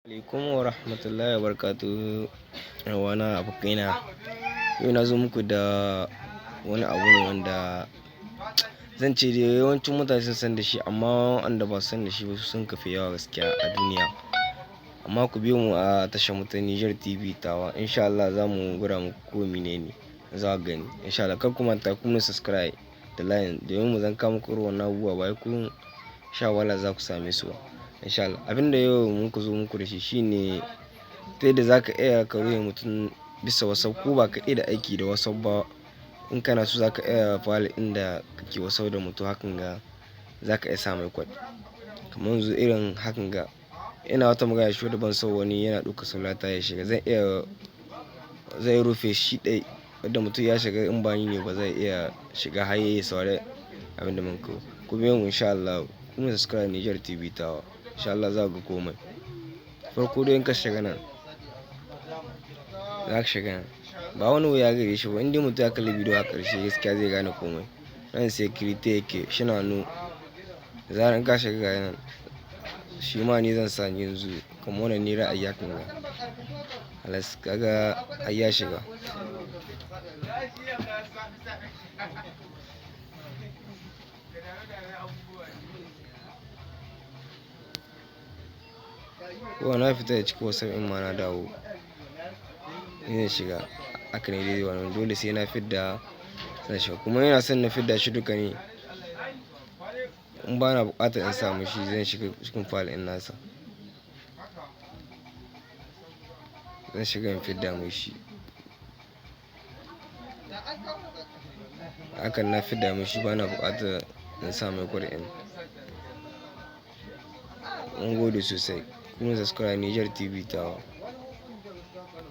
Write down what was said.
Alaikum wa rahmatullahi wa barakatuhu. Yawana abokaina, yau na zo muku da wani abu ne wanda zan ce da yawancin mutane sun san da shi, amma wanda ba su san da shi ba sun kafe yawa gaskiya a duniya. Amma ku biyo mu a tashar mu ta Niger TV tawa, insha Allah za mu gura muku ko menene za ku gani. Insha Allah kar ku manta ku mun subscribe da like domin mu zan kawo muku ruwan abubuwa ba ku sha wala za ku same su ba. Insha Allah abinda yau muka zo muku da shi shine ta yadda za ka iya ka rufe mutum bisa WhatsApp ko ba ka iya da aiki da WhatsApp ba. In kana so za ka iya fara inda kake WhatsApp da mutum hakan ga za ka iya sa mai code. Kamar yanzu irin hakan ga ina wata magana shi da ban so wani yana ɗauka salata ya shiga, zai rufe shi ɗai wadda mutum ya shiga in ba ni ne ba zai iya shiga har yayi saurari abinda mun kawo. Ku biyo mu insha Allah ku mun subscribe Niger TV tawa, insha Allah za ku ga komai. Farko dai in ka shiga nan za ka shiga nan ba wani wuya gare shi ba, inda mutum ya kalli bidiyo a ƙarshe gaskiya zai gane komai. Nan security yake shina nu da zaran ka shiga nan shi ma ni zan sa yanzu kamar wannan ni ra'ayi hakan ga halas kaga ai ya shiga. Ko na fita da cikin WhatsApp in ma na dawo zan shiga haka ne dai wannan dole sai na fidda zan shiga, kuma ina son na fidda shi duka ne in ba na buƙatar in samu shi zan shiga cikin file in nasa, zan shiga in fidda mai shi hakan na fidda mai shi ba na buƙatar in sa mai code in. Mun gode sosai ku mun subscribe Niger TV tawa.